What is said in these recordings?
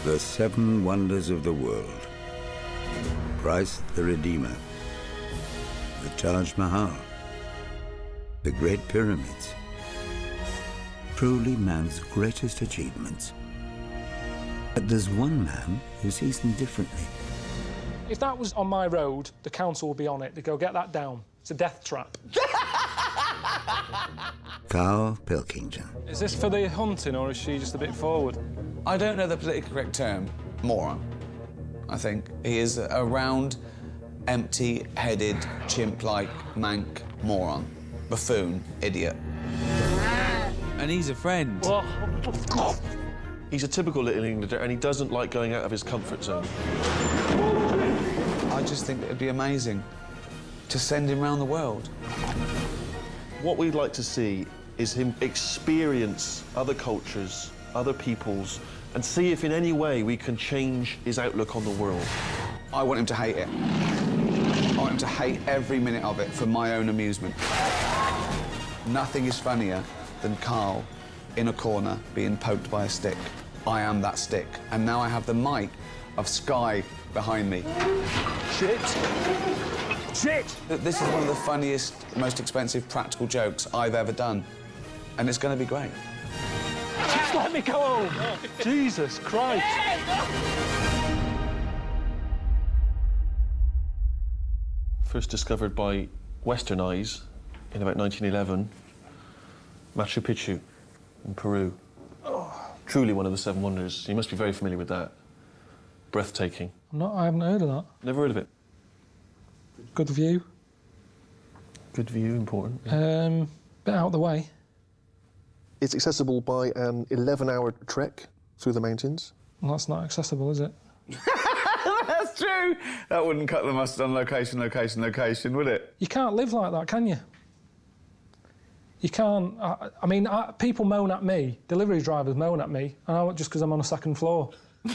The 7 wonders of the world. Christ the Redeemer. The Taj Mahal. The Great Pyramids. Truly man's greatest achievements. But there's one man who sees them differently. If that was on my road, the council would be on it. They'd go, get that down. It's a death trap. Karl Pilkington. Is this for the hunting, or is she just a bit forward? I don't know the politically correct term. Moron, I think. He is a round, empty-headed, chimp-like, mank moron. Buffoon, idiot. And he's a friend. He's a typical Little Englander, and he doesn't like going out of his comfort zone. I just think it'd be amazing to send him around the world. What we'd like to see is him experience other cultures, other peoples, and see if in any way we can change his outlook on the world. I want him to hate it. I want him to hate every minute of it for my own amusement. Nothing is funnier than Karl in a corner being poked by a stick. I am that stick, and now I have the might of Sky behind me. Shit! Shit! This is one of the funniest, most expensive practical jokes I've ever done, and it's going to be great. Just let me go home! Jesus Christ! First discovered by Western eyes in about 1911, Machu Picchu in Peru. Truly one of the 7 wonders. You must be very familiar with that. Breathtaking. I haven't heard of that. Never heard of it. Good view. Good view, important. Bit out of the way. It's accessible by an 11-hour trek through the mountains. Well, that's not accessible, is it? That's true. That wouldn't cut the mustard on location, would it? You can't live like that, can you? You can't. I mean, people moan at me, delivery drivers moan at me, and just because I'm on a 2nd floor. So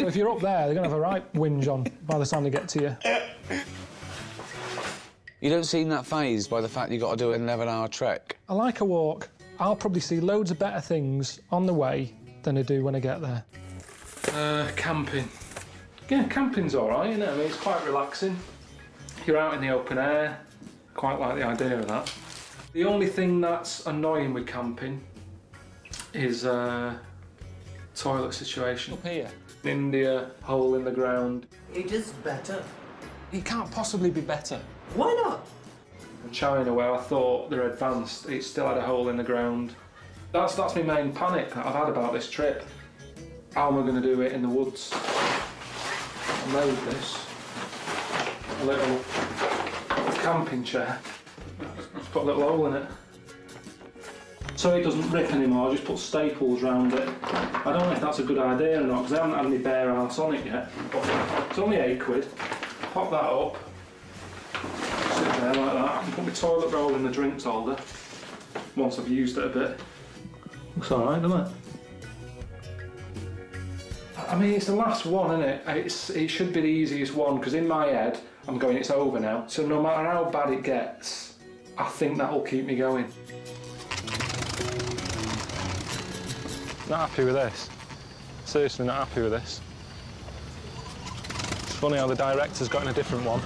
if you're up there, they're going to have a right whinge on by the time they get to you. You don't seem that fazed by the fact you've got to do an 11-hour trek. I like a walk. I'll probably see loads of better things on the way than I do when I get there. Camping. Yeah, camping's all right, isn't it? I mean, it's quite relaxing. You're out in the open air. Quite like the idea of that. The only thing that's annoying with camping is toilet situation. Up here. India, hole in the ground. It is better. It can't possibly be better. Why not? In China, where I thought they're advanced, it still had a hole in the ground. That's my main panic that I've had about this trip. How am I going to do it in the woods? I made this. A little camping chair. Just put a little hole in it. So it doesn't rip anymore, I just put staples around it. I don't know if that's a good idea or not, because I haven't had any bare arse on it yet. But it's only £8. Pop that up. Sit there like that. I can put my toilet roll in the drinks holder once I've used it a bit. Looks alright, doesn't it? I mean, it's the last one, isn't it? It should be the easiest one, because in my head, I'm going, it's over now. So no matter how bad it gets, I think that'll keep me going. Not happy with this. Seriously not happy with this. It's funny how the director's got in a different one.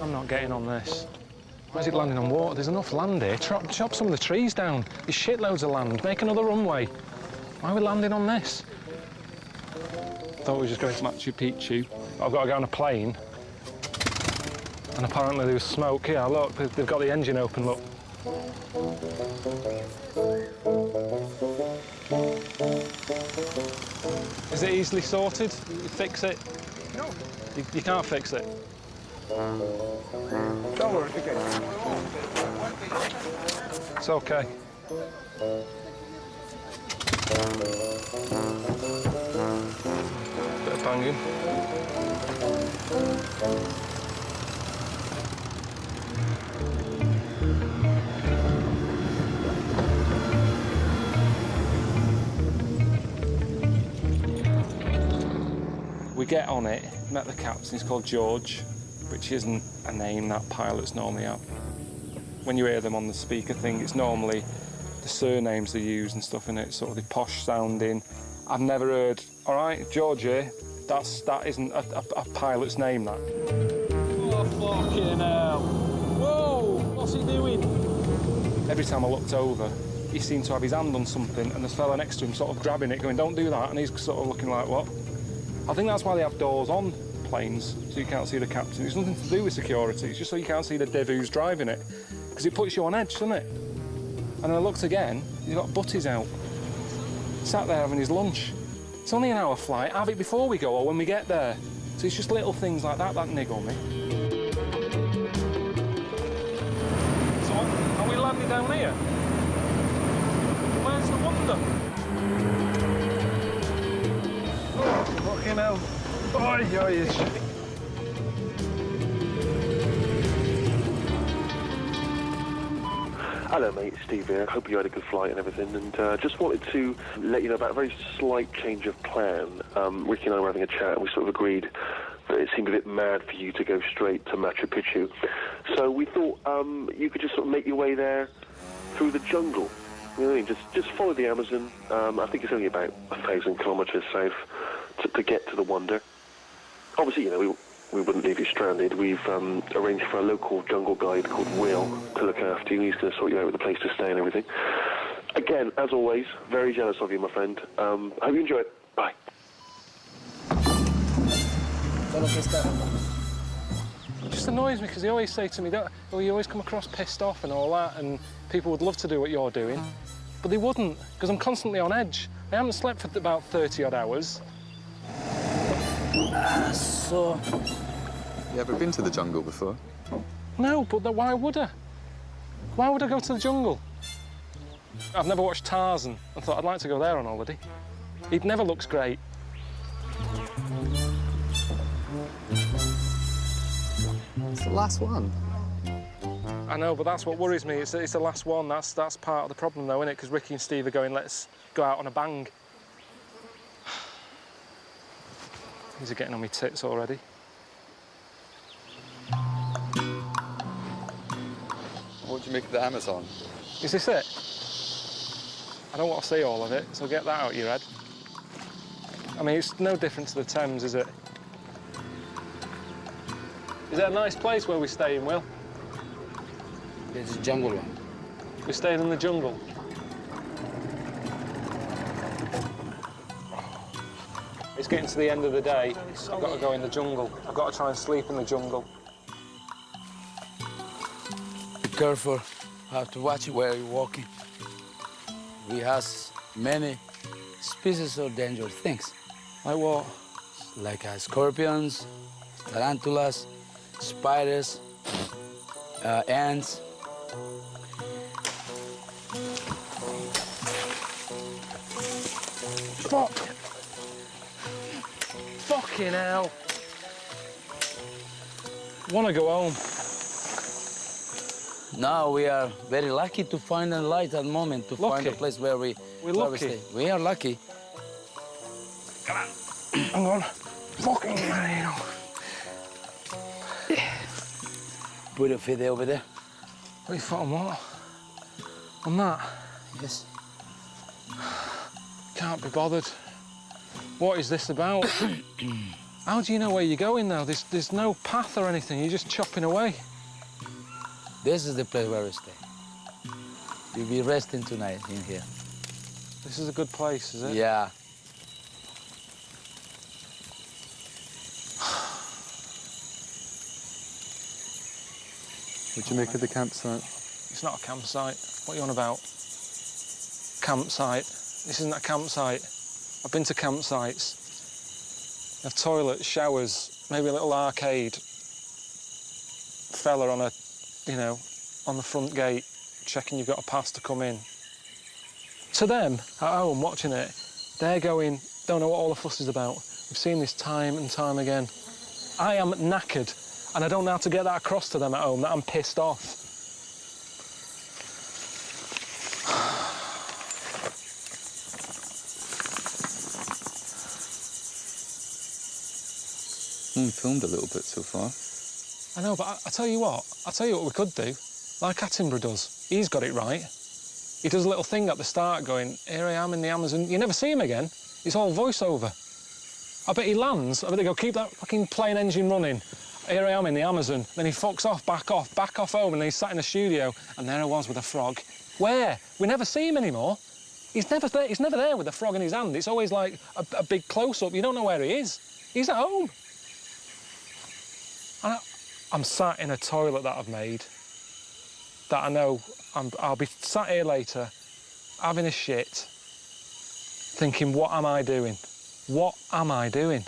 I'm not getting on this. Where's it landing on water? There's enough land here. Chop some of the trees down. There's shitloads of land. Make another runway. Why are we landing on this? Thought we were just going to Machu Picchu. I've got to go on a plane. And apparently there was smoke here. Look, they've got the engine open, look. Is it easily sorted? You fix it? No. You can't fix it? Don't worry, it's okay. Bit of banging. We get on it, met the captain, he's called George, which isn't a name that pilots normally have. When you hear them on the speaker thing, it's normally the surnames they use and stuff in it, sort of the posh sounding. I've never heard, all right, George here, that isn't a pilot's name, that. Oh, fucking hell. Whoa, what's he doing? Every time I looked over, he seemed to have his hand on something, and the fella next to him sort of grabbing it, going, don't do that, and he's sort of looking like, what? I think that's why they have doors on planes, so you can't see the captain. It's nothing to do with security, it's just so you can't see the div who's driving it, because it puts you on edge, doesn't it? And then I looked again, he's got butties out. Sat there having his lunch. It's only an hour flight, have it before we go or when we get there. So it's just little things like that niggle me. So, are we landing down here? Where's the wonder? Oh, fucking hell. Oi, oi. Hello mate, Steve here. Hope you had a good flight and everything, and just wanted to let you know about a very slight change of plan. Ricky and I were having a chat and we sort of agreed that it seemed a bit mad for you to go straight to Machu Picchu. So we thought you could just sort of make your way there through the jungle. You know what I mean? Just follow the Amazon. I think it's only about 1,000 kilometres south to get to the wonder. Obviously, you know, we wouldn't leave you stranded. We've arranged for a local jungle guide called Will to look after you. He's going to sort you out with a place to stay and everything. Again, as always, very jealous of you, my friend. Hope you enjoy it. Bye. It just annoys me because they always say to me, oh, you always come across pissed off and all that, and people would love to do what you're doing, but they wouldn't, because I'm constantly on edge. I haven't slept for about 30-odd hours. So... You ever been to the jungle before? No, but why would I? Why would I go to the jungle? I've never watched Tarzan and thought I'd like to go there on holiday. It never looks great. It's the last one. I know, but that's what worries me. It's the last one. That's part of the problem, though, isn't it? Because Ricky and Steve are going, let's go out on a bang. These are getting on my tits already. What do you make of the Amazon? Is this it? I don't want to see all of it, so get that out of your head. I mean, it's no different to the Thames, is it? Is it a nice place where we're staying, Will? It's a jungle one. We're staying in the jungle. It's getting to the end of the day. I've got to go in the jungle. I've got to try and sleep in the jungle. Be careful. You have to watch where you're walking. We have many species of dangerous things. Like what? Like scorpions, tarantulas, spiders, ants. Fuck! Fucking hell! Want to go home? No, we are very lucky to find a light at the moment, to find a place where we lucky. We are lucky. Come on. Hang on. Fucking hell. Put your feet over there. Put your foot on what? On that? Yes. Can't be bothered. What is this about? How do you know where you're going now? There's no path or anything. You're just chopping away. This is the place where we stay. You'll be resting tonight in here. This is a good place, is it? Yeah. What do you make of the campsite? It's not a campsite. What are you on about? Campsite. This isn't a campsite. I've been to campsites. They have toilets, showers, maybe a little arcade. Fella on on the front gate, checking you've got a pass to come in. To them, at home, watching it, they're going, don't know what all the fuss is about. We've seen this time and time again. I am knackered, and I don't know how to get that across to them at home, that I'm pissed off. Filmed a little bit so far. I know, but I tell you what we could do, like Attenborough does. He's got it right. He does a little thing at the start going, here I am in the Amazon. You never see him again. It's all voiceover. I bet he lands. I bet they go, keep that fucking plane engine running. Here I am in the Amazon. Then he fucks off, back off home, and then he's sat in the studio, and there I was with a frog. Where? We never see him anymore. He's never there with a frog in his hand. It's always like a big close-up. You don't know where he is. He's at home. And I'm sat in a toilet that I've made that I know I'll be sat here later having a shit thinking, what am I doing? What am I doing?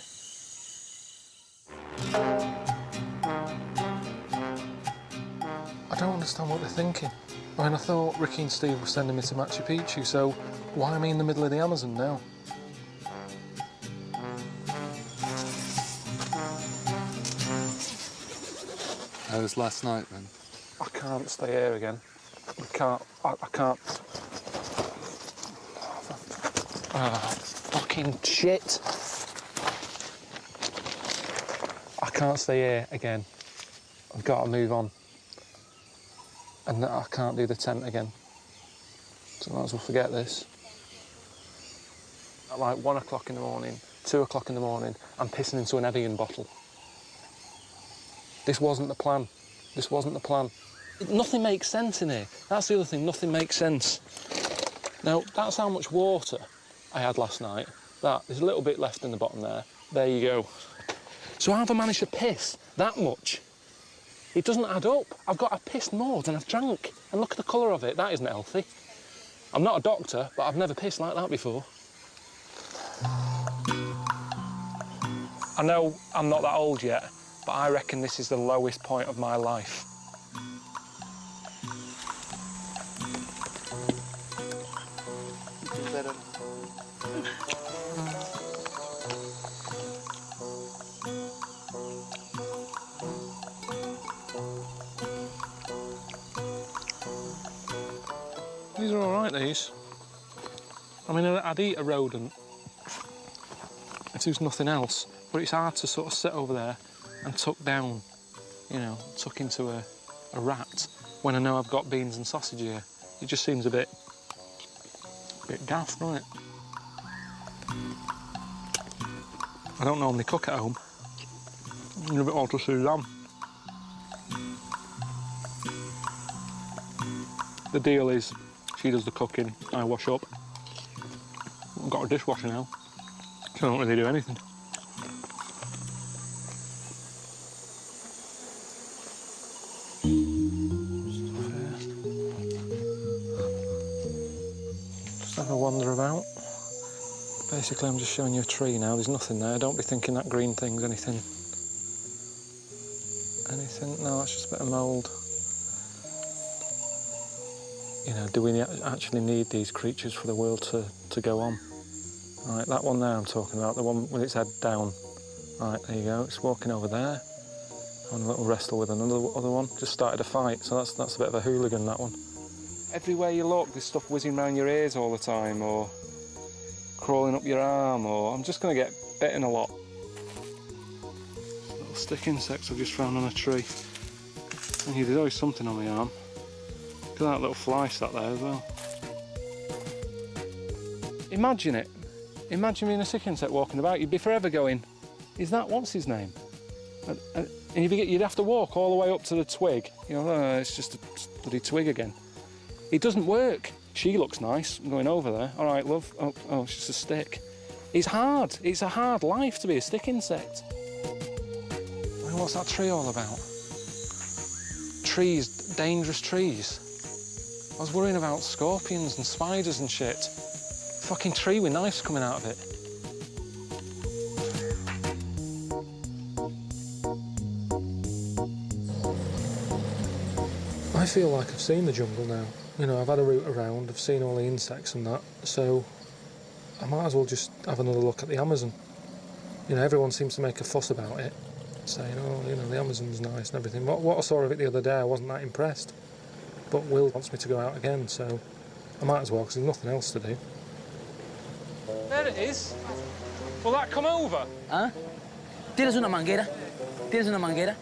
I don't understand what they're thinking. I mean, I thought Ricky and Steve were sending me to Machu Picchu, so why am I in the middle of the Amazon now? How was last night, then? I can't stay here again. I can't. Fucking shit. I can't stay here again. I've got to move on. And I can't do the tent again. So I might as well forget this. At like 1 o'clock in the morning, 2 o'clock in the morning, I'm pissing into an Evian bottle. This wasn't the plan. This wasn't the plan. Nothing makes sense in here. That's the other thing, nothing makes sense. Now, that's how much water I had last night. There's a little bit left in the bottom there. There you go. So how have I managed to piss that much? It doesn't add up. I've pissed more than I've drank. And look at the colour of it. That isn't healthy. I'm not a doctor, but I've never pissed like that before. I know I'm not that old yet, but I reckon this is the lowest point of my life. These are all right, these. I mean, I'd eat a rodent if there was nothing else, but it's hard to sort of sit over there and tuck down, you know, tuck into a rat when I know I've got beans and sausage here. It just seems a bit gaff, doesn't it? I don't normally cook at home. It's a bit odd to see lamb. The deal is, she does the cooking, I wash up. I've got a dishwasher now, so I don't really do anything. Just have a wander about. Basically, I'm just showing you a tree now. There's nothing there. Don't be thinking that green thing's anything. Anything? No, it's just a bit of mould. You know, do we actually need these creatures for the world to go on? Right, that one there I'm talking about, the one with its head down. Right, there you go, it's walking over there. Having a little wrestle with another other one. Just started a fight, so that's a bit of a hooligan, that one. Everywhere you look, there's stuff whizzing around your ears all the time, or crawling up your arm, or I'm just going to get bitten a lot. Little stick insects I've just found on a tree. And there's always something on my arm. Look at that little fly sat there as well. Imagine it. Imagine being a stick insect walking about. You'd be forever going, is that, what's his name? And you'd have to walk all the way up to the twig. You know, oh, it's just a bloody twig again. It doesn't work. She looks nice. I'm going over there. All right, love. Oh, it's just a stick. It's hard. It's a hard life to be a stick insect. I mean, what's that tree all about? Trees, dangerous trees. I was worrying about scorpions and spiders and shit. Fucking tree with knives coming out of it. I feel like I've seen the jungle now. You know, I've had a route around, I've seen all the insects and that, so I might as well just have another look at the Amazon. You know, everyone seems to make a fuss about it, saying, oh, you know, the Amazon's nice and everything. What I saw of it the other day, I wasn't that impressed. But Will wants me to go out again, so I might as well, because there's nothing else to do. There it is. Will that come over? Huh? ¿Tienes una manguera? ¿Tienes una manguera?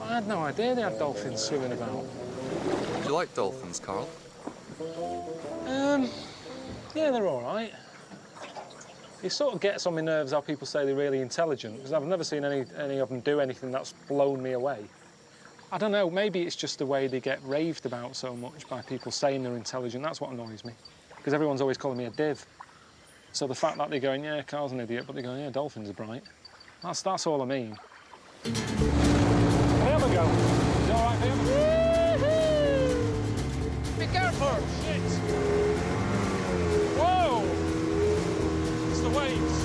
I had no idea they had dolphins swimming about. Do you like dolphins, Karl? Yeah, they're all right. It sort of gets on my nerves how people say they're really intelligent, because I've never seen any of them do anything that's blown me away. I don't know, maybe it's just the way they get raved about so much by people saying they're intelligent. That's what annoys me, because everyone's always calling me a div. So the fact that they're going, yeah, Karl's an idiot, but they're going, yeah, dolphins are bright. That's all I mean. Can I have a go? Is it all right for you? Be careful! Shit! Whoa! It's the waves.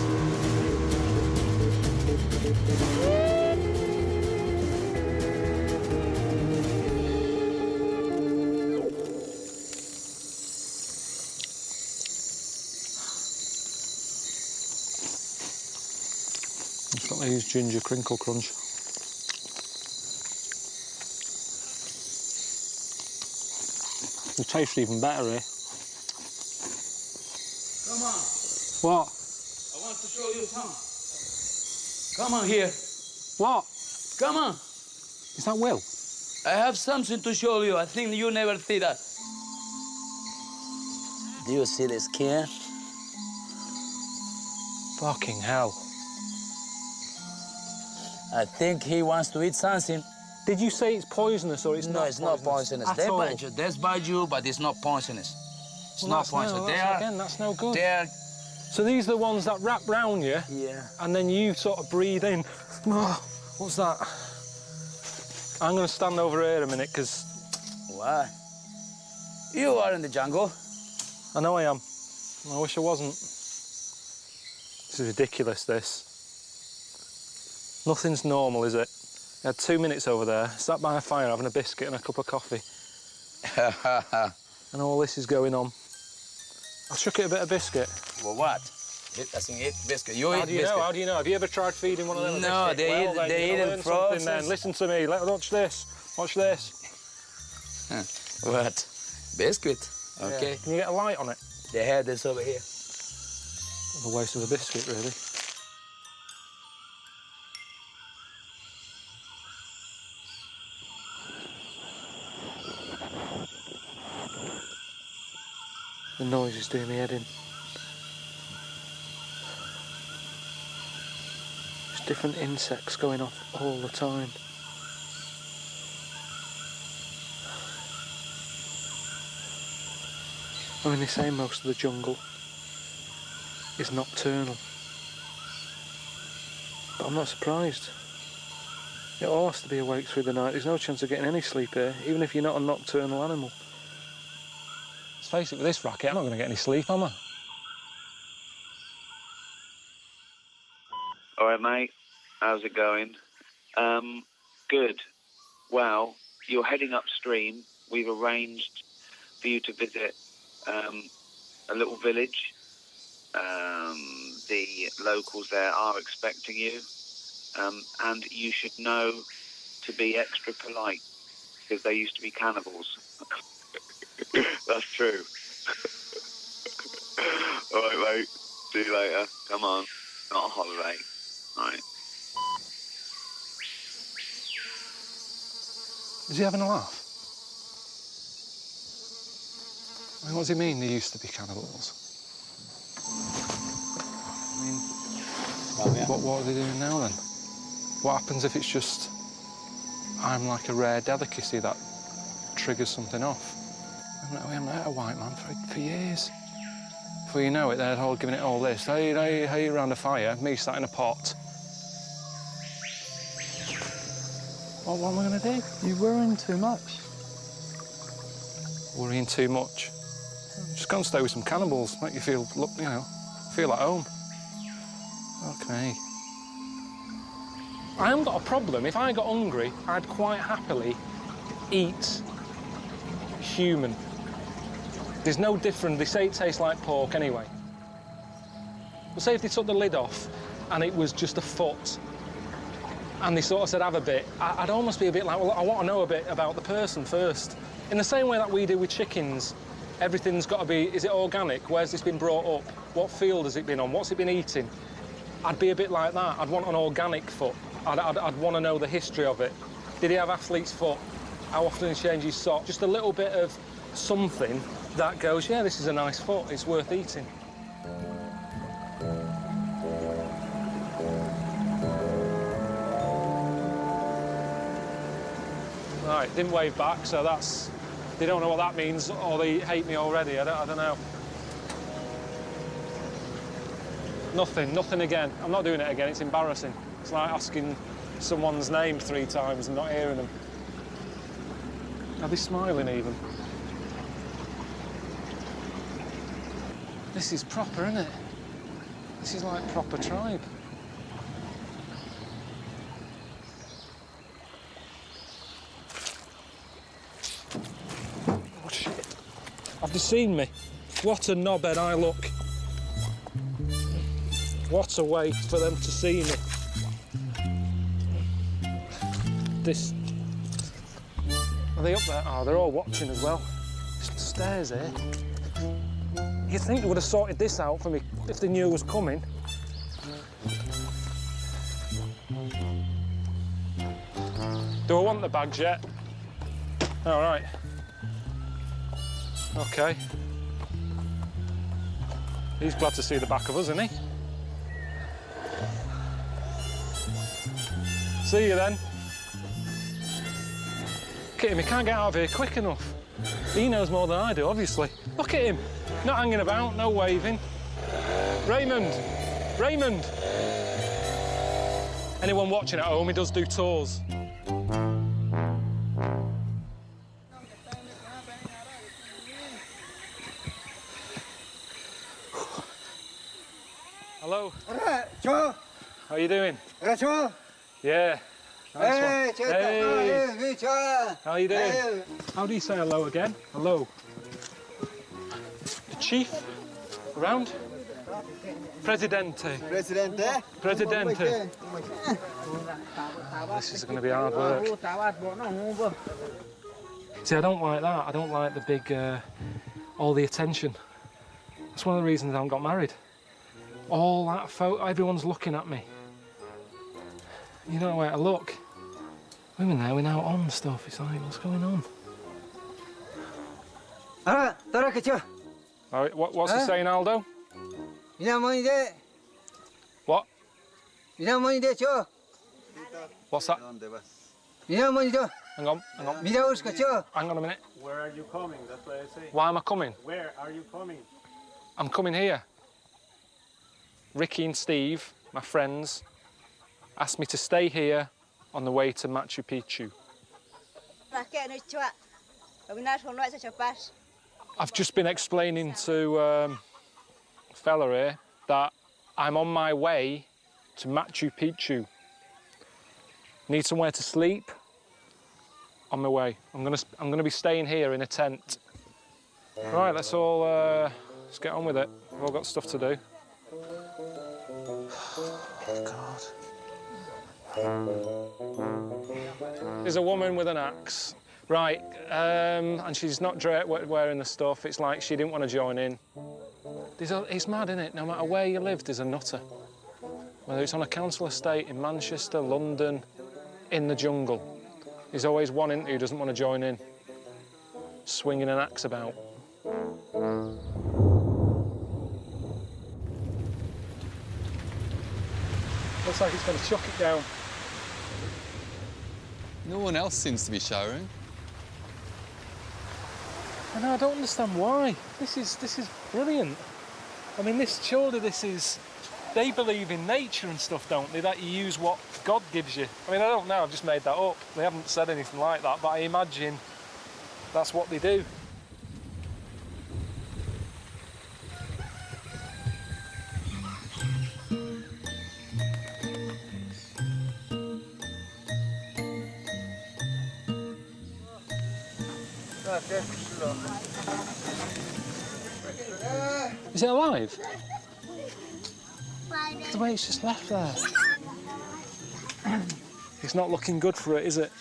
I've got to use ginger crinkle crunch. They taste even better here. Come on. What? I want to show you something. Come on here. What? Come on. Is that Will? I have something to show you. I think you never see that. Do you see the skin? Fucking hell. I think he wants to eat something. Did you say it's poisonous or it's not? No, it's not poisonous. At all? That's by you, but it's not poisonous. It's not poisonous. Again, that's no good. They're... So these are the ones that wrap round you? Yeah. And then you sort of breathe in. Oh, what's that? I'm going to stand over here a minute, because... Why? You are in the jungle. I know I am. I wish I wasn't. This is ridiculous, this. Nothing's normal, is it? I had 2 minutes over there, sat by a fire having a biscuit and a cup of coffee. And all this is going on. I shook it a bit of biscuit. Well, what? It doesn't eat biscuit. You How eat biscuit. How do you know? Have you ever tried feeding one of them? No, they eat it frozen. Then listen to me. Watch this. Watch this. What? Biscuit. Okay. Yeah. Can you get a light on it? The head is over here. A waste of a biscuit, really. The noise is doing me head in. There's different insects going off all the time. I mean, they say most of the jungle is nocturnal. But I'm not surprised. It all has to be awake through the night. There's no chance of getting any sleep here, even if you're not a nocturnal animal. Let's face it, with this racket, I'm not going to get any sleep, am I? All right, mate. How's it going? Good. Well, you're heading upstream. We've arranged for you to visit a little village. The locals there are expecting you. And you should know to be extra polite, because they used to be cannibals. That's true. All right, mate. See you later. Come on. Not a holiday. All right. Is he having a laugh? I mean, what does he mean they used to be cannibals? I mean, what are they doing now, then? What happens if it's just I'm like a rare delicacy that triggers something off? We haven't had a white man for years. Before you know it, they're all giving it all this. Hey, around a fire, me sat in a pot. What am I going to do? You're worrying too much. Worrying too much? Just go and stay with some cannibals, make you feel, feel at home. Okay. I haven't got a problem. If I got hungry, I'd quite happily eat human. There's no different. They say it tastes like pork anyway. But say if they took the lid off and it was just a foot and they sort of said, have a bit, I'd almost be a bit like, well, I want to know a bit about the person first. In the same way that we do with chickens, everything's got to be, is it organic? Where's this been brought up? What field has it been on? What's it been eating? I'd be a bit like that. I'd want an organic foot. I'd want to know the history of it. Did he have athlete's foot? how often he changes his sock. Just a little bit of something that goes, yeah, this is a nice foot, it's worth eating. Right, didn't wave back, so that's... They don't know what that means, or they hate me already, I don't know. Nothing again. I'm not doing it again, it's embarrassing. It's like asking someone's name 3 times and not hearing them. Are they smiling even? This is proper, isn't it? This is like proper tribe. Oh, shit. Have they seen me? What a knobhead I look. What a way for them to see me. This... Are they up there? Oh, they're all watching as well. Stairs here. You'd think they would have sorted this out for me if they knew I was coming. Do I want the bags yet? All right. OK. He's glad to see the back of us, isn't he? See you then. Look at him, he can't get out of here quick enough. He knows more than I do, obviously. Look at him, not hanging about, no waving. Raymond, Raymond. Anyone watching at home, he does do tours. Hello. How you doing? Yeah. Nice one. Hey. How you doing? How do you say hello again? Hello. The chief? Around? Presidente. Presidente. Presidente. This is going to be hard work. See, I don't like that. I don't like the big, all the attention. That's one of the reasons I haven't got married. All that photo, everyone's looking at me. You don't know where to look. Women there, we're now on stuff. It's like, what's going on? All right, what's he saying, Aldo? What? What's that? Hang on. Hang on a minute. Where are you coming? That's what I say. Why am I coming? Where are you coming? I'm coming here. Ricky and Steve, my friends, asked me to stay here on the way to Machu Picchu. I've just been explaining to a fella here that I'm on my way to Machu Picchu. Need somewhere to sleep. On my way. I'm gonna be staying here in a tent. Right, let's let's get on with it. We've all got stuff to do. God. There's a woman with an axe. Right, and she's not wearing the stuff. It's like she didn't want to join in. It's mad, isn't it? No matter where you live, there's a nutter. Whether it's on a council estate in Manchester, London, in the jungle. There's always one in who doesn't want to join in, swinging an axe about. Looks like it's going to chuck it down. No one else seems to be showering. I don't understand why. This is brilliant. I mean, they believe in nature and stuff, don't they? That you use what God gives you. I mean, I don't know, I've just made that up. They haven't said anything like that, but I imagine that's what they do. Is it alive? The way it's just left there. It's not looking good for it, is it?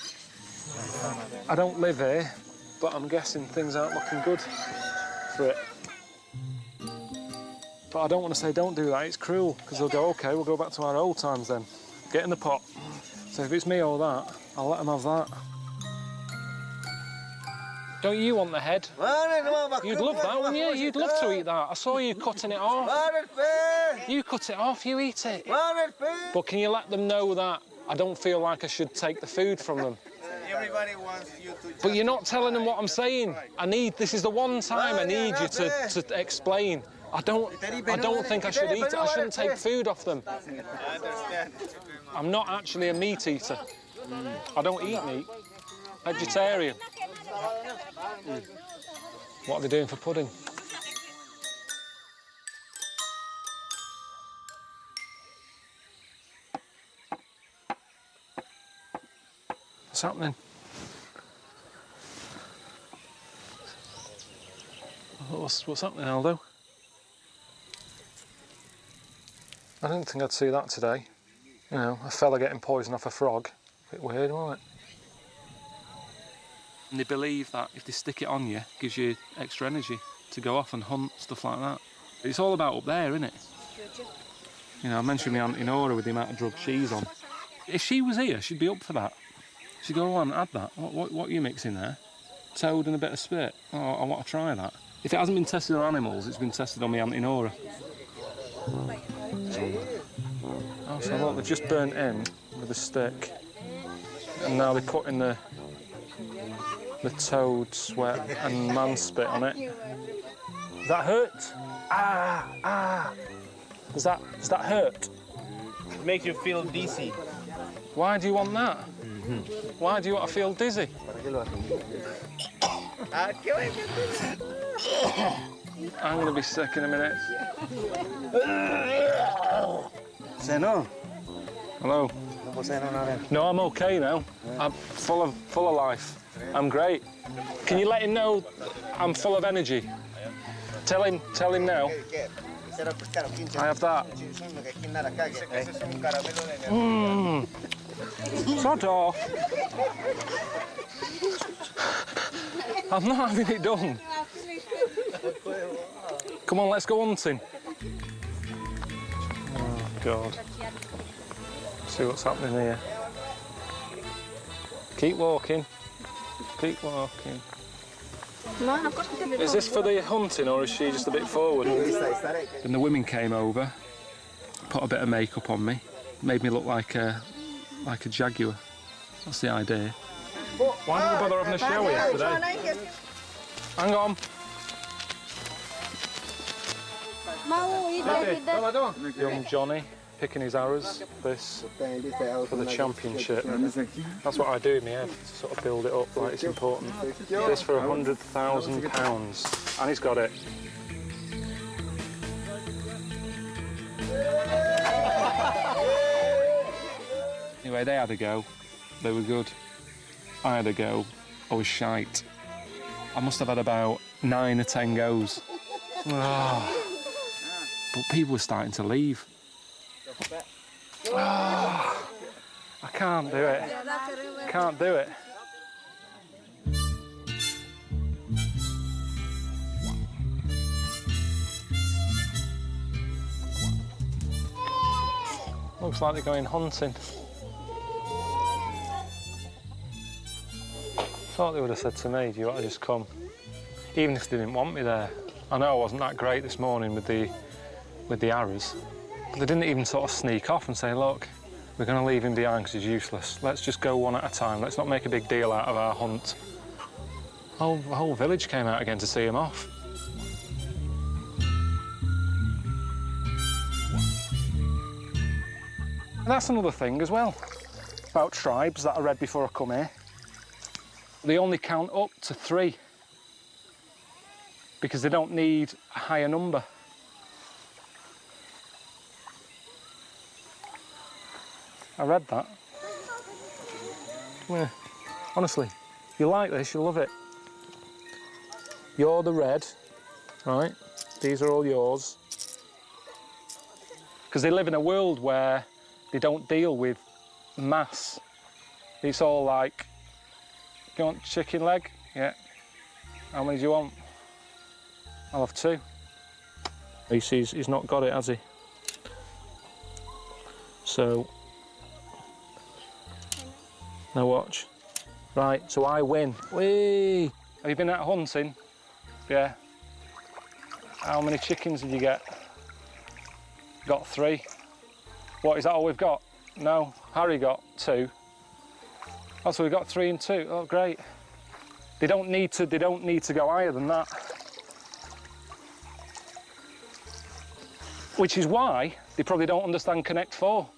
I don't live here, but I'm guessing things aren't looking good for it. But I don't want to say don't do that, it's cruel, because they'll go, OK, we'll go back to our old times then. Get in the pot. So if it's me or that, I'll let them have that. Don't you want the head? You'd love that, wouldn't you? You'd love to eat that. I saw you cutting it off. You cut it off, you eat it. But can you let them know that I don't feel like I should take the food from them? Everybody wants you to... But you're not telling them what I'm saying. This is the one time I need you to explain. I don't think I should eat it. I shouldn't take food off them. I understand. I'm not actually a meat eater. I don't eat meat. Vegetarian. What are they doing for pudding? What's happening? What's happening, Aldo? I didn't think I'd see that today. You know, a fella getting poisoned off a frog. A bit weird, wasn't it? And they believe that if they stick it on you, it gives you extra energy to go off and hunt, stuff like that. It's all about up there, isn't it? You know, I mentioned my Auntie Nora with the amount of drugs she's on. If she was here, she'd be up for that. She'd go, oh, I haven't had that. What are you mixing there? Toad and a bit of spit. Oh, I want to try that. If it hasn't been tested on animals, it's been tested on my Auntie Nora. Oh, so look, they've just burnt in with a stick. And now they're putting the toad sweat and man spit on it. Does that hurt? Ah! Does that hurt? It makes you feel dizzy. Why do you want that? Why do you want to feel dizzy? I'm going to be sick in a minute. Hello. No, I'm okay now. I'm full of life. I'm great. Can you let him know I'm full of energy? Tell him now. I have that. Sod off. I'm not having it done. Come on, let's go hunting. Oh, God. See what's happening here. Keep walking. Keep walking. Is this for the hunting or is she just a bit forward? And the women came over, put a bit of makeup on me, made me look like a jaguar. That's the idea. Why didn't you bother having a shower yesterday? Hang on. Young Johnny picking his arrows, this for the championship. That's what I do in my head, to sort of build it up like it's important. This for £100,000, and he's got it. Anyway, they had a go. They were good. I had a go. I was shite. I must have had about 9 or 10 goes. Oh. But people were starting to leave. Oh, I can't do it. Can't do it. Looks like they're going hunting. Thought they would have said to me, do you want to just come? Even if they didn't want me there. I know I wasn't that great this morning with the arrows. But they didn't even sort of sneak off and say, look, we're going to leave him behind because he's useless. Let's just go one at a time. Let's not make a big deal out of our hunt. The whole village came out again to see him off. And that's another thing as well, about tribes that I read before I come here. They only count up to 3 because they don't need a higher number. I read that. Yeah. Honestly, if you like this, you'll love it. You're the red, right? These are all yours. Because they live in a world where they don't deal with mass. It's all like, you want chicken leg? Yeah. How many do you want? I'll have 2. He's not got it, has he? So, now watch. Right, so I win. Whee! Have you been out hunting? Yeah. How many chickens did you get? Got 3. What, is that all we've got? No, Harry got 2. Oh, so we've got 3 and 2. Oh, great. They don't need to go higher than that. Which is why they probably don't understand Connect 4.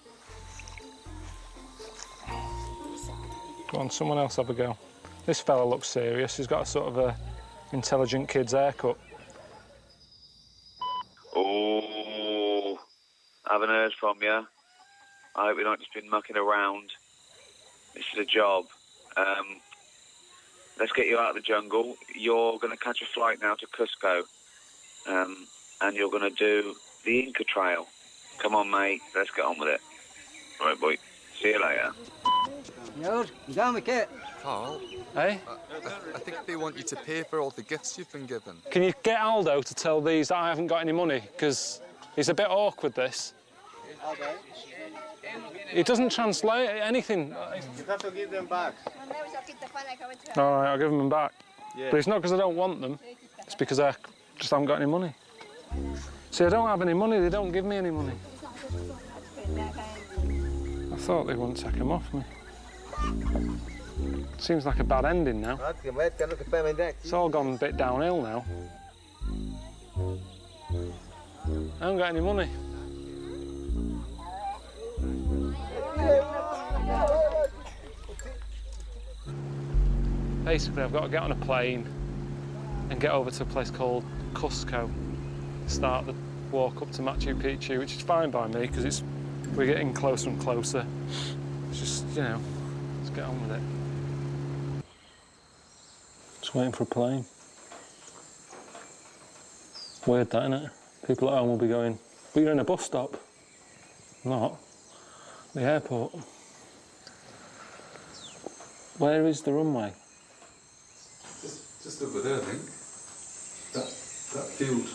Go on, someone else have a go. This fella looks serious. He's got a sort of a intelligent kid's haircut. Oh, I haven't heard from you. I hope you're not just been mucking around. This is a job. Let's get you out of the jungle. You're going to catch a flight now to Cusco. And you're going to do the Inca Trail. Come on, mate. Let's get on with it. All right, boy. See you later. Karl, Hey? I think they want you to pay for all the gifts you've been given. Can you get Aldo to tell these that I haven't got any money? Because he's a bit awkward, this. He doesn't translate anything. You have to give them back. All right, I'll give them back. Yeah. But it's not because I don't want them. It's because I just haven't got any money. See, I don't have any money. They don't give me any money. I thought they wouldn't take them off me. Seems like a bad ending now. It's all gone a bit downhill now. I haven't got any money. Basically, I've got to get on a plane and get over to a place called Cusco. Start the walk up to Machu Picchu, which is fine by me because we're getting closer and closer. It's just, you know, let's get on with it. Just waiting for a plane. Weird that, isn't it? People at home will be going, but you're in a bus stop. Not. The airport. Where is the runway? Just over there, I think. That field.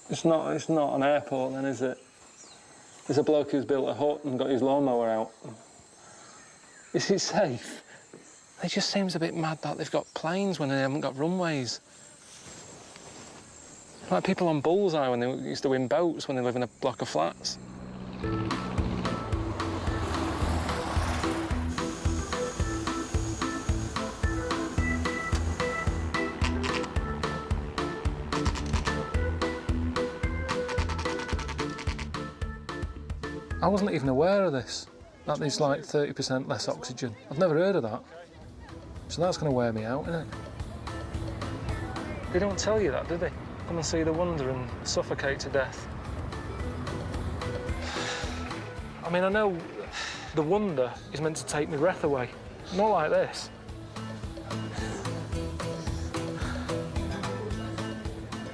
It's not an airport then, is it? There's a bloke who's built a hut and got his lawnmower out. Is it safe? It just seems a bit mad that they've got planes when they haven't got runways. Like people on Bullseye when they used to win boats when they live in a block of flats. I wasn't even aware of this, that there's like 30% less oxygen. I've never heard of that. So that's going to wear me out, isn't it? They don't tell you that, do they? Come and see the wonder and suffocate to death. I mean, I know the wonder is meant to take my breath away. Not like this.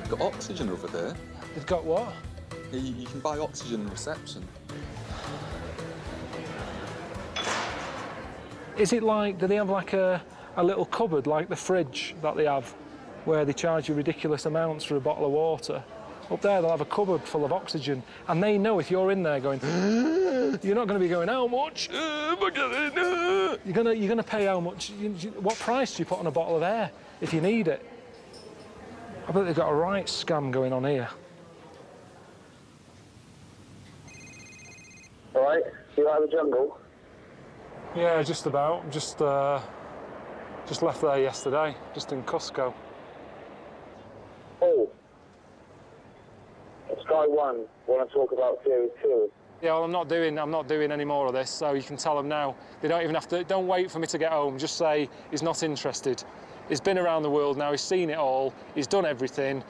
You've got oxygen over there. They've got what? You can buy oxygen in reception. Is it like, do they have like a little cupboard like the fridge that they have where they charge you ridiculous amounts for a bottle of water? Up there they'll have a cupboard full of oxygen and they know if you're in there going, you're not going to be going, how much? You're going to pay how much? What price do you put on a bottle of air if you need it? I bet they've got a right scam going on here. All right, you out of the jungle? Yeah, just about. Just left there yesterday, just in Cusco. Oh. Sky One, want to talk about Series 2? Yeah, well, I'm not doing any more of this, so you can tell them now. They don't even have to, don't wait for me to get home, just say he's not interested. He's been around the world now, he's seen it all, he's done everything,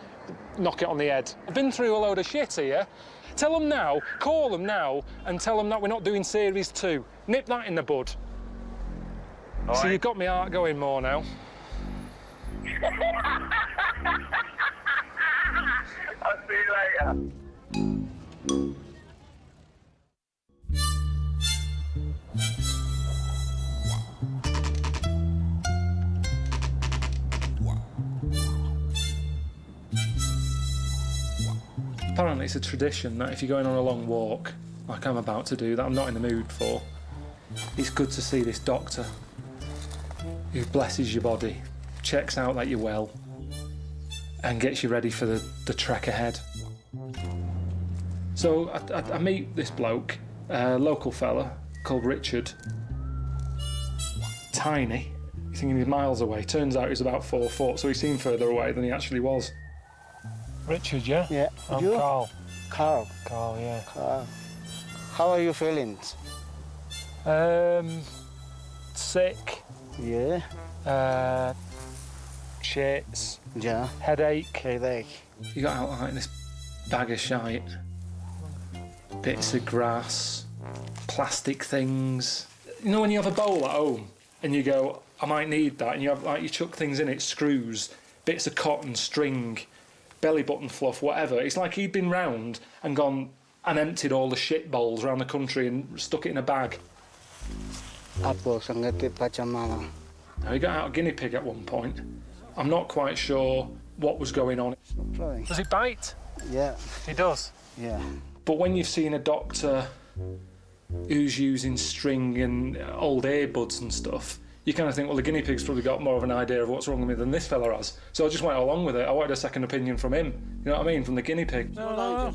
knock it on the head. I've been through a load of shit here. Tell them now, call them now, and tell them that we're not doing Series 2. Nip that in the bud. All so right. you've got my heart going more now. I'll see you later. Apparently it's a tradition that if you're going on a long walk, like I'm about to do, that I'm not in the mood for, it's good to see this doctor. who blesses your body, checks out that you're well, and gets you ready for the trek ahead. So I meet this bloke, a local fella called Richard. Tiny, you're thinking he's miles away. Turns out he's about 4 foot, so he seemed further away than he actually was. Richard, yeah? Yeah. I'm You? Karl. Karl. Karl, yeah. Karl. How are you feeling? Sick. Yeah. Shits. Yeah. Headache. Headache. You got out like this bag of shite, bits of grass, plastic things. You know when you have a bowl at home and you go, I might need that, and you have like you chuck things in it, screws, bits of cotton, string, belly button fluff, whatever. It's like he'd been round and gone and emptied all the shit bowls around the country and stuck it in a bag. Now he got out a guinea pig at one point. I'm not quite sure what was going on. Does it bite? Yeah. He does? Yeah. But when you've seen a doctor who's using string and old earbuds and stuff, you kind of think, well, the guinea pig's probably got more of an idea of what's wrong with me than this fella has. So I just went along with it. I wanted a second opinion from him. You know what I mean? From the guinea pig. No.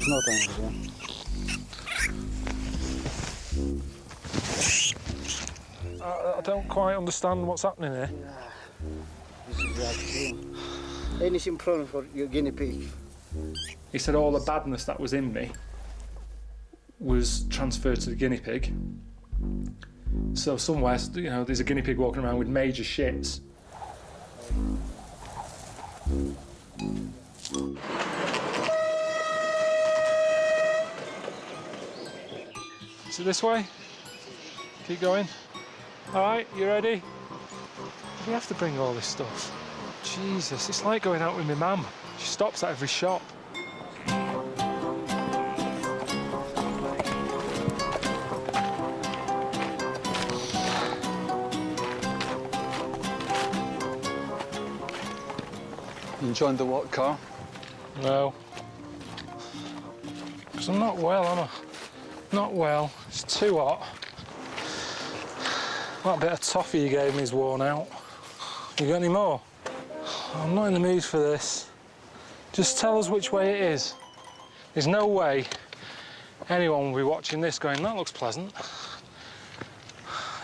I don't quite understand what's happening here. Anything problem for your guinea pig? He said all the badness that was in me was transferred to the guinea pig. So somewhere, you know, there's a guinea pig walking around with major shits. Is it this way? Keep going. All right, you ready? We have to bring all this stuff. Jesus, it's like going out with my mum. She stops at every shop. You enjoying the what, Karl? No. Because I'm not well, am I? Not well. It's too hot. That bit of toffee you gave me is worn out. You got any more? I'm not in the mood for this. Just tell us which way it is. There's no way anyone will be watching this going, that looks pleasant.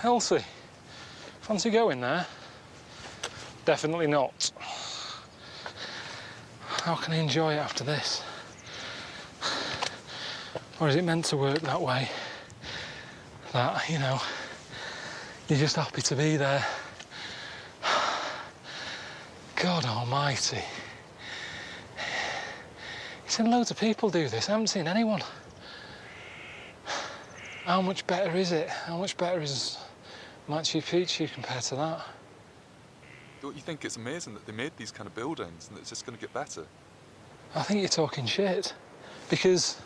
Elsie, fancy going there? Definitely not. How can I enjoy it after this? Or is it meant to work that way? That, you know, you're just happy to be there. God almighty. You've seen loads of people do this. I haven't seen anyone. How much better is it? How much better is Machu Picchu compared to that? Don't you think it's amazing that they made these kind of buildings and it's just going to get better? I think you're talking shit. Because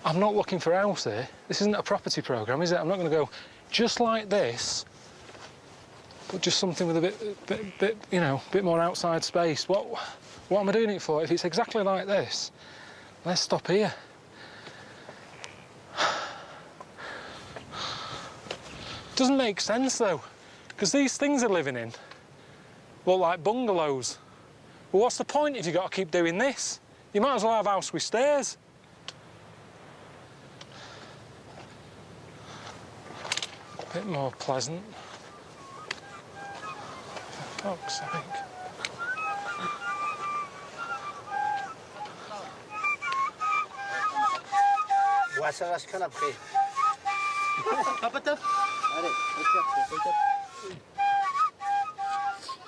I'm not looking for a house here. This isn't a property programme, is it? I'm not going to go just like this, but just something with a bit, you know, bit more outside space. What am I doing it for? If it's exactly like this, let's stop here. Doesn't make sense though, because these things they're living in look like bungalows. Well, what's the point if you've got to keep doing this? You might as well have a house with stairs. A bit more pleasant. For fuck's sake.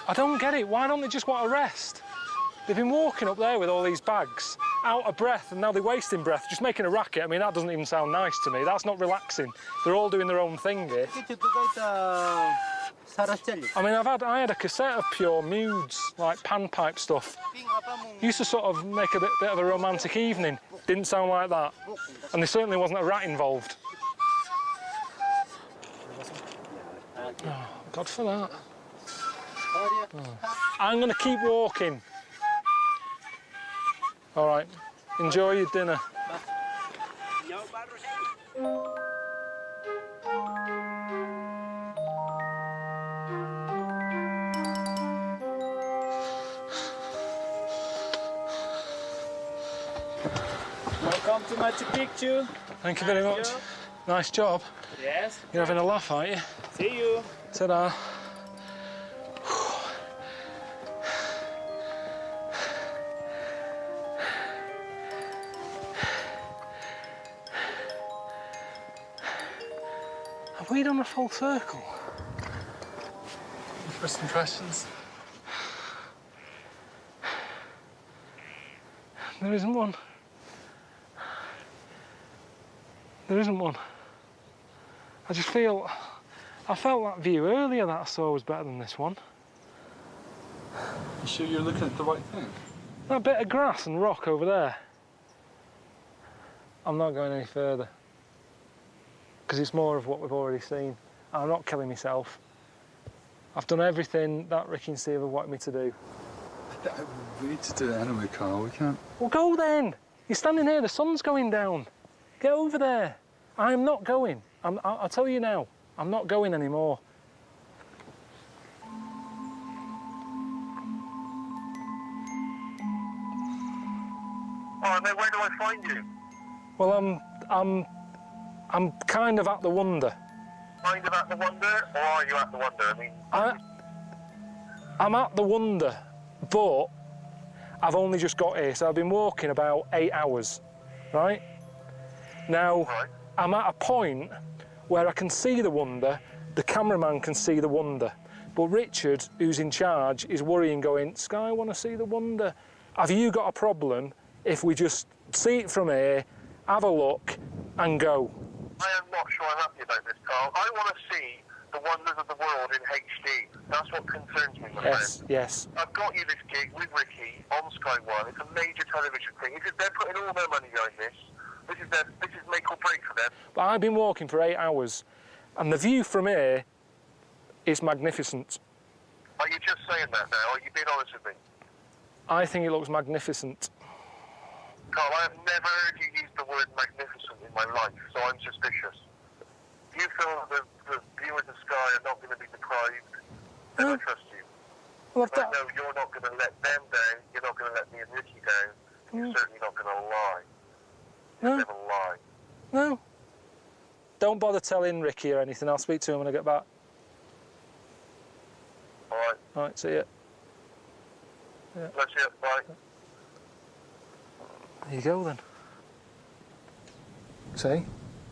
I don't get it. Why don't they just want to rest? They've been walking up there with all these bags, out of breath, and now they're wasting breath, just making a racket. I mean, that doesn't even sound nice to me. That's not relaxing. They're all doing their own thing here. I mean, I had a cassette of pure moods, like panpipe stuff. Used to sort of make a bit of a romantic evening. Didn't sound like that. And there certainly wasn't a rat involved. Oh, God for that. Oh. I'm going to keep walking. All right, enjoy your dinner. Welcome to Machu Picchu. Thank you very much. Nice job. Yes. You're having a laugh, aren't you? See you. Ta-da. Have we done a full circle? First impressions? There isn't one. There isn't one. I just feel... I felt that view earlier that I saw was better than this one. You sure you're looking at the right thing? That bit of grass and rock over there. I'm not going any further. Because it's more of what we've already seen. I'm not killing myself. I've done everything that Ricky and Steve have wanted me to do. We need to do it anyway, Karl. We can't... Well, go then. You're standing here, the sun's going down. Get over there. I'm not going. I'll tell you now, I'm not going anymore. Oh, no, where do I find you? Well, I'm kind of at the wonder. Kind of at the wonder, or are you at the wonder? I mean... I'm at the wonder, but I've only just got here, so I've been walking about 8 hours, right? Now, I'm at a point where I can see the wonder, the cameraman can see the wonder, but Richard, who's in charge, is worrying, going, Sky, I want to see the wonder. Have you got a problem if we just see it from here, have a look, and go? I am not sure I'm happy about this, Karl. I want to see the wonders of the world in HD. That's what concerns me, my Yes, friend. yes. I've got you this gig with Ricky on Sky One. It's a major television thing. They're putting all their money behind this. This is make or break for them. But I've been walking for 8 hours, and the view from here is magnificent. Are you just saying that now? Are you being honest with me? I think it looks magnificent. Karl, I have never heard you use the word magnificent in my life, so I'm suspicious. Do you feel that the viewers of Sky are not going to be deprived? Then I trust you. Well, I know you're not going to let them down, you're not going to let me and Ricky down, you're certainly not going to lie. You'll never lie. No. Don't bother telling Ricky or anything. I'll speak to him when I get back. All right. All right, see ya. Yeah. Bless you. Bye. There you go, then. See?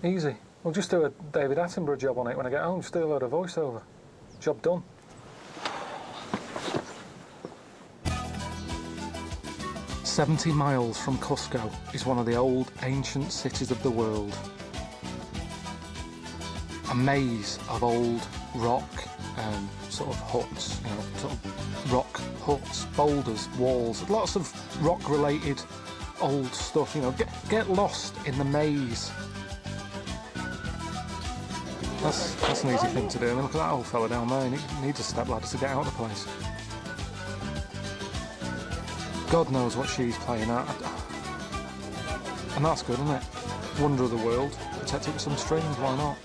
Easy. We'll just do a David Attenborough job on it when I get home. Just do a load of voiceover. Job done. "70 miles from Cusco is one of the old ancient cities of the world. A maze of old rock sort of huts, you know, sort of rock huts, boulders, walls, lots of rock-related old stuff, you know. Get lost in the maze. That's an easy thing to do. I mean, look at that old fella down there. He needs a step ladder to get out of the place. God knows what she's playing at. And that's good, isn't it? Wonder of the world. Protect it with some strings, why not?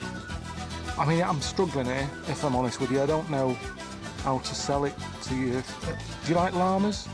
I mean, I'm struggling here, if I'm honest with you. I don't know how to sell it to you. Do you like llamas?